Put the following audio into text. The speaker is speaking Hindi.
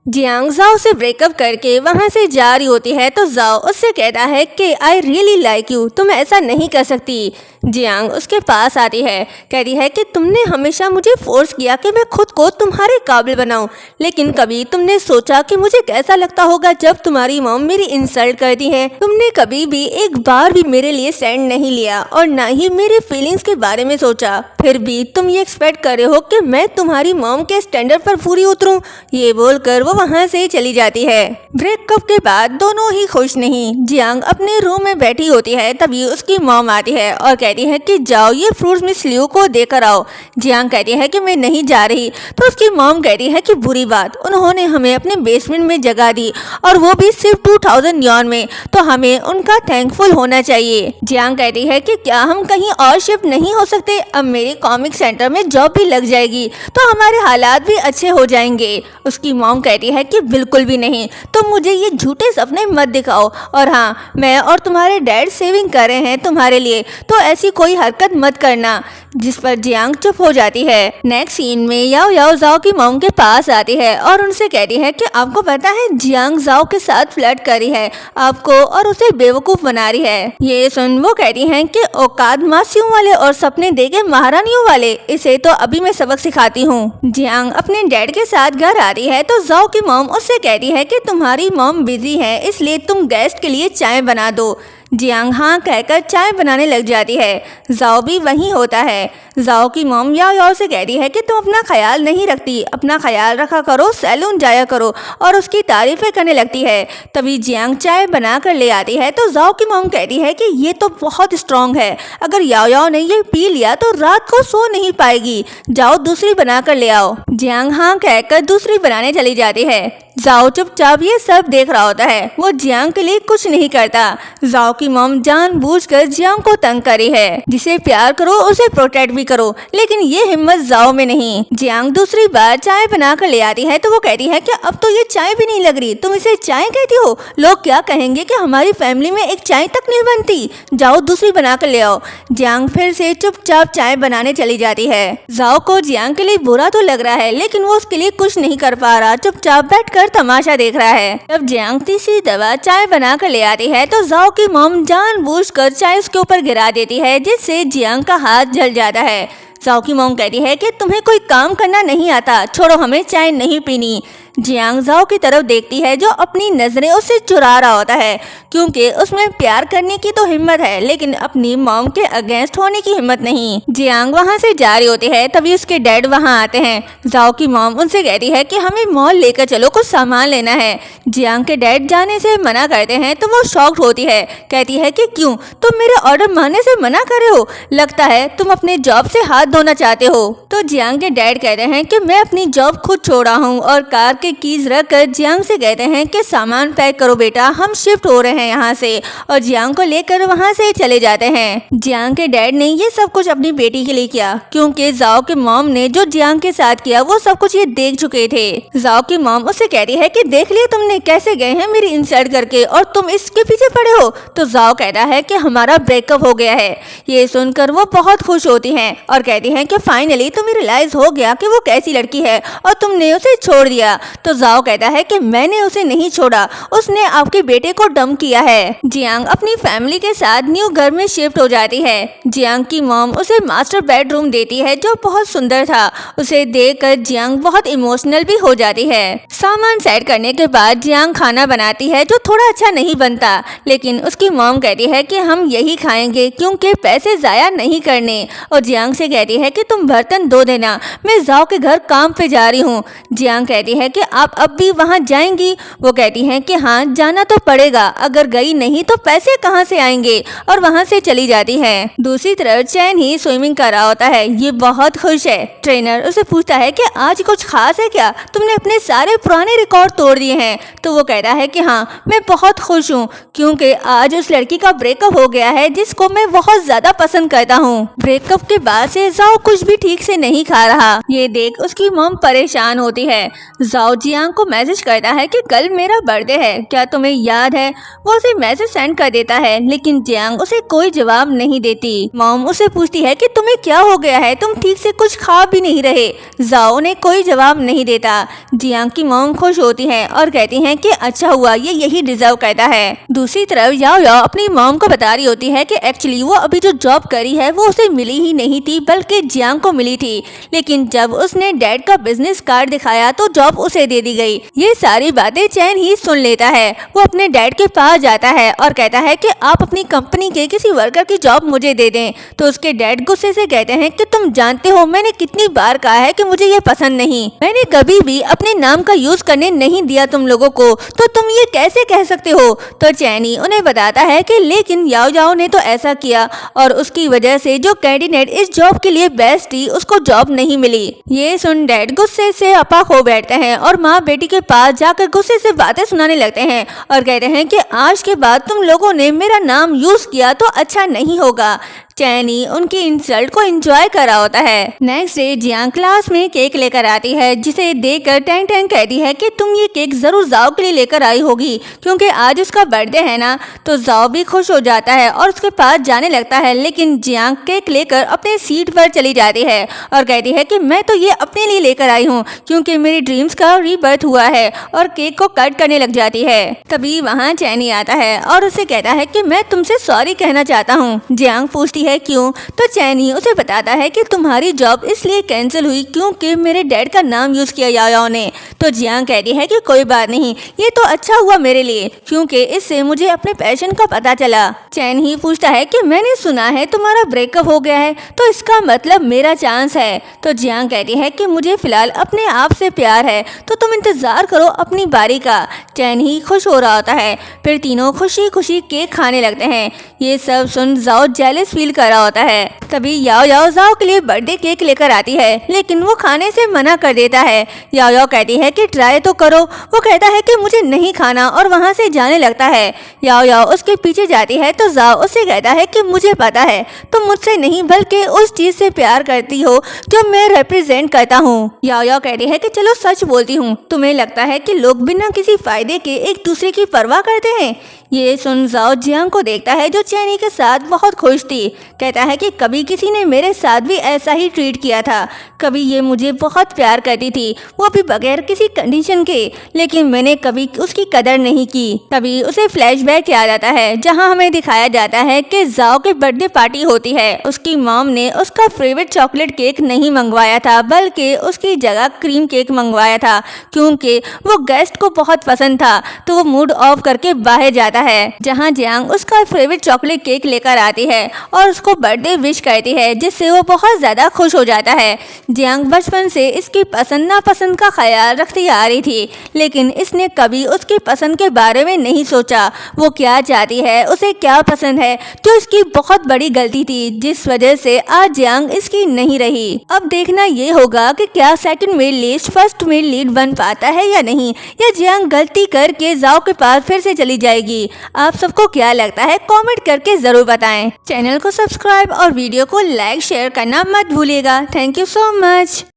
जियांग जाओ से ब्रेकअप करके वहां से जा रही होती है तो जाओ उससे कहता है कि आई रियली लाइक यू, तुम ऐसा नहीं कर सकती। जियांग उसके पास आती है, कहती है कि तुमने हमेशा मुझे फोर्स किया कि मैं खुद को तुम्हारे काबिल बनाऊं, लेकिन कभी तुमने सोचा कि मुझे कैसा लगता होगा जब तुम्हारी मॉम मेरी इंसल्ट करती है। तुमने कभी भी एक बार भी मेरे लिए स्टैंड नहीं लिया और ना ही मेरे फीलिंग्स के बारे में सोचा, फिर भी तुम ये एक्सपेक्ट कर रहे हो कि मैं तुम्हारी मॉम के स्टैंडर्ड पर पूरी उतरूं। ये बोलकर वो वहां से चली जाती है। ब्रेकअप के बाद दोनों ही खुश नहीं। जियांग अपने रूम में बैठी होती है, तभी उसकी मॉम आती है और कहती है कि जाओ ये फ्रूट्स मिस लियो को देकर आओ। जियांग कहती है कि मैं नहीं जा रही, तो उसकी मॉम कहती है कि बुरी बात, उन्होंने हमें अपने बेसमेंट में जगह दी और वो भी सिर्फ 2000 यॉन में, तो हमें उनका थैंकफुल होना चाहिए। जियांग कहती है कि क्या हम कहीं और शिफ्ट नहीं हो सकते, अब मेरे कॉमिक सेंटर में जॉब भी लग जाएगी तो हमारे हालात भी अच्छे हो जाएंगे। उसकी मॉम कहती है कि बिल्कुल भी नहीं, तुम मुझे ये झूठे सपने मत दिखाओ, और हाँ, मैं और तुम्हारे डैड सेविंग कर रहे हैं तुम्हारे लिए, तो ऐसी कोई हरकत मत करना। जिस पर जियांग चुप हो जाती है। नेक्स्ट सीन में याओ याओ जाओ की मॉम के पास आती है और उनसे कहती है कि आपको पता है जियांग जाओ के साथ फ्लर्ट करी है आपको और उसे बेवकूफ बना रही है। ये सुन वो कहती हैं कि औकात मासियों वाले और सपने देखे महारानियों वाले, इसे तो अभी मैं सबक सिखाती हूँ। जियांग अपने डैड के साथ घर आ रही है तो जाओ की मॉम उससे कहती है कि तुम्हारी मॉम बिजी है, इसलिए तुम गेस्ट के लिए चाय बना दो। जियांग हाँ कहकर चाय बनाने लग जाती है। जाओ भी वहीं होता है। जाओ की मॉम याओ याओ से कहती है कि तुम अपना ख्याल नहीं रखती, अपना ख्याल रखा करो, सैलून जाया करो, और उसकी तारीफें करने लगती है। तभी जियांग चाय बना कर ले आती है तो जाओ की मॉम कहती है कि ये तो बहुत स्ट्रांग है, अगर याओ याओ ने ये पी लिया तो रात को सो नहीं पाएगी, जाओ दूसरी बना कर ले आओ। जियांग हाँ कहकर दूसरी बनाने चली जाती है। जाओ चुपचाप ये सब देख रहा होता है, वो जियांग के लिए कुछ नहीं करता। जाओ की मॉम जानबूझकर जियांग को तंग करी है, जिसे प्यार करो उसे प्रोटेक्ट भी करो, लेकिन ये हिम्मत जाओ में नहीं। जियांग दूसरी बार चाय बना कर ले आती है तो वो कहती है कि अब तो ये चाय भी नहीं लग रही, तुम इसे चाय कहती हो, लोग क्या कहेंगे कि हमारी फैमिली में एक चाय तक नहीं बनती, जाओ दूसरी बना कर ले आओ। जियांग फिर से चुपचाप चाय बनाने चली जाती है। जाओ को जियांग के लिए बुरा तो लग रहा है, लेकिन वो उसके लिए कुछ नहीं कर पा रहा, चुपचाप बैठकर तमाशा देख रहा है। जब जियांग तीसरी दफा चाय बना कर ले आती है तो जाओ की मॉम जानबूझकर चाय उसके ऊपर गिरा देती है, जिससे जियांग का हाथ जल जाता है। जाओ की मॉम कहती है कि तुम्हें कोई काम करना नहीं आता, छोड़ो, हमें चाय नहीं पीनी। जियांग जाओ की तरफ देखती है जो अपनी नजरें उससे चुरा रहा होता है, क्योंकि उसमें प्यार करने की तो हिम्मत है, लेकिन अपनी मॉम के अगेंस्ट होने की हिम्मत नहीं। जियांग वहां से जा रही होती है, तभी उसके डैड वहां आते हैं। जाओ की मॉम उनसे कहती है कि हमें मॉल लेकर चलो, कुछ सामान लेना है। जियांग के डैड जाने से मना करते हैं तो वो शॉक्ड होती है, कहती है कि क्यों, तुम मेरे ऑर्डर मानने से मना कर रहे हो, लगता है तुम अपने जॉब से हाथ धोना चाहते हो। तो जियांग के डैड कहते हैं कि मैं अपनी जॉब खुद छोड़ा हूँ, और कार के कीज रखकर जियांग से कहते हैं कि सामान पैक करो बेटा, हम शिफ्ट हो रहे हैं यहाँ से, और जियांग को लेकर वहाँ से चले जाते हैं। जियांग के डैड ने ये सब कुछ अपनी बेटी के लिए किया, क्योंकि जाओ के मॉम ने जो जियांग के साथ किया वो सब कुछ ये देख चुके थे। जाओ की मॉम उससे कहती है कि देख लिया तुमने कैसे गए हैं मेरी इंसल्ट करके, और तुम इसके पीछे पड़े हो। तो जाओ कहता है कि हमारा ब्रेकअप हो गया है। ये सुनकर वो बहुत खुश होती हैं और कहती हैं कि फाइनली तुम्हें रियलाइज हो गया कि वो कैसी लड़की है और तुमने उसे छोड़ दिया। तो जाओ कहता है कि मैंने उसे नहीं छोड़ा, उसने आपके बेटे को डंप किया है। जियांग अपनी फैमिली के साथ न्यू घर में शिफ्ट हो जाती है। जियांग की मॉम उसे मास्टर बेडरूम देती है जो बहुत सुंदर था। उसे देखकर जियांग बहुत इमोशनल भी हो जाती है। सामान सेट करने के बाद जियांग खाना बनाती है जो थोड़ा अच्छा नहीं बनता, लेकिन उसकी मॉम कहती है कि हम यही खाएंगे क्योंकि पैसे जाया नहीं करने, और जियांग से कहती है कि तुम बर्तन धो देना, मैं जाओ के घर काम पे जा रही हूँ। जियांग कहती है कि आप अब भी वहाँ जाएंगी? वो कहती हैं कि हाँ जाना तो पड़ेगा, अगर गई नहीं तो पैसे कहाँ से आएंगे, और वहाँ से चली जाती है। दूसरी तरफ चैन ही स्विमिंग कर रहा होता है, ये बहुत खुश है। ट्रेनर उसे पूछता है कि आज कुछ खास है क्या, तुमने अपने सारे पुराने रिकॉर्ड तोड़ दिए हैं। तो वो कहता है कि हाँ मैं बहुत खुश हूँ, क्योंकि आज उस लड़की का ब्रेकअप हो गया है जिसको मैं बहुत ज्यादा पसंद करता हूँ। ब्रेकअप के बाद से जाओ कुछ भी ठीक से नहीं खा रहा। ये देख उसकी मॉम परेशान होती है। जाओ जाओ जियांग को मैसेज करता है कि कल मेरा बर्थडे है, क्या तुम्हें याद है। वो उसे मैसेज सेंड कर देता है, लेकिन जियांग उसे कोई जवाब नहीं देती। मॉम उसे पूछती है कि तुम्हें क्या हो गया है, तुम ठीक से कुछ खा भी नहीं रहे। जाओ ने कोई जवाब नहीं देता। जियांग की मॉम खुश होती है और कहती है कि अच्छा हुआ, ये यही डिजर्व करता है। दूसरी तरफ याओ याओ अपनी मॉम को बता रही होती है कि एक्चुअली वो अभी जो जॉब करी है वो उसे मिली ही नहीं थी, बल्कि जियांग को मिली थी। लेकिन जब उसने डैड का बिजनेस कार्ड दिखाया तो जॉब उसे दे दी गई। ये सारी बातें चैन ही सुन लेता है। वो अपने डैड के पास जाता है और कहता है कि आप अपनी कंपनी के किसी वर्कर की जॉब मुझे दे दें। तो उसके डैड गुस्से से कहते हैं कि तुम जानते हो मैंने कितनी बार कहा है कि मुझे ये पसंद नहीं, मैंने कभी भी अपने नाम का यूज करने नहीं दिया तुम लोगों को, तो तुम ये कैसे कह सकते हो। तो चैनी उन्हें बताता है कि लेकिन याओ याओ ने तो ऐसा किया और उसकी वजह से जो कैंडिडेट इस जॉब के लिए बेस्ट थी उसको जॉब नहीं मिली। ये सुन डैड गुस्से से अपा हो बैठते हैं और माँ बेटी के पास जाकर गुस्से से बातें सुनाने लगते हैं और कहते हैं कि आज के बाद तुम लोगों ने मेरा नाम यूज किया तो अच्छा नहीं होगा। चैनी उनकी इंसल्ट को एंजॉय कर रहा होता है। नेक्स्ट डे जियांग क्लास में केक लेकर आती है, जिसे देखकर टैंग टैंग कहती है कि तुम ये केक जरूर जाओ के लिए लेकर आई होगी, क्योंकि आज उसका बर्थडे है ना। तो जाओ भी खुश हो जाता है और उसके पास जाने लगता है, लेकिन जियांग केक लेकर अपने सीट पर चली जाती है और कहती है कि मैं तो ये अपने लिए लेकर आई हूँ, क्योंकि मेरी ड्रीम्स का रीबर्थ हुआ है, और केक को कट करने लग जाती है। तभी वहाँ चैनी आता है और उसे कहता है कि मैं तुमसे सॉरी कहना चाहता हूँ। जियांग पूछती है क्यों। तो चैनी उसे बताता है कि तुम्हारी जॉब इसलिए कैंसिल हुई क्योंकि मेरे डैड का नाम यूज किया याओ याओ ने। तो जियांग कहती है कि कोई बात नहीं, ये तो अच्छा हुआ मेरे लिए, क्योंकि इससे मुझे अपने पैशन का पता चला। चैन ही पूछता है कि मैंने सुना है तुम्हारा ब्रेकअप हो गया है, तो इसका मतलब मेरा चांस है। तो जियांग कहती है कि मुझे फिलहाल अपने आप से प्यार है, तो तुम इंतजार करो अपनी बारी का। चैन ही खुश हो रहा होता है। फिर तीनों खुशी खुशी केक खाने लगते हैं। ये सब सुन जाओ जेलस फील कर रहा होता है। तभी याओ याओ जाओ के लिए बर्थडे केक लेकर आती है, लेकिन वो खाने से मना कर देता है। याओ याओ कहती है कि ट्राई तो करो। वो कहता है कि मुझे नहीं खाना और वहाँ से जाने लगता है। याओ याओ उसके पीछे जाती है तो जाओ उससे कहता है कि मुझे पता है तुम मुझसे नहीं बल्कि उस चीज से प्यार करती हो जो मैं रिप्रेजेंट करता हूँ। याओ याओ कहती है कि चलो सच बोलती हूँ, तुम्हें लगता है कि लोग बिना किसी फायदे के एक दूसरे की परवाह करते हैं। ये सुन जाओ जियांग को देखता है जो चैनी के साथ बहुत खुश थी। कहता है कि कभी किसी ने मेरे साथ भी ऐसा ही ट्रीट किया था, कभी ये मुझे बहुत प्यार करती थी, वो भी बगैर किसी कंडीशन के, लेकिन मैंने कभी उसकी कदर नहीं की। तभी उसे फ्लैशबैक याद आता है जहां हमें दिखाया जाता है कि जाओ की बर्थडे पार्टी होती है। उसकी मॉम ने उसका फेवरेट चॉकलेट केक नहीं मंगवाया था, बल्कि उसकी जगह क्रीम केक मंगवाया था, क्योंकि वो गेस्ट को बहुत पसंद था। तो वो मूड ऑफ करके बाहर जाता है, जहां जियांग उसका फेवरेट चॉकलेट केक लेकर आती है और उसको बर्थडे विश करती है, जिससे वो बहुत ज्यादा खुश हो जाता है। जियांग बचपन से इसकी पसंद नापसंद का ख्याल रखती आ रही थी, लेकिन इसने कभी उसकी पसंद के बारे में नहीं सोचा, वो क्या चाहती है, उसे क्या पसंद है। तो इसकी बहुत बड़ी गलती थी, जिस वजह से आज जियांग इसकी नहीं रही। अब देखना ये होगा कि क्या second male list first male lead बन पाता है या नहीं, या जियांग गलती करके जाओ के पास फिर से चली जाएगी। आप सबको क्या लगता है कमेंट करके जरूर बताएं। चैनल को सब्सक्राइब और वीडियो को लाइक शेयर करना मत भूलिएगा। Thank you so much.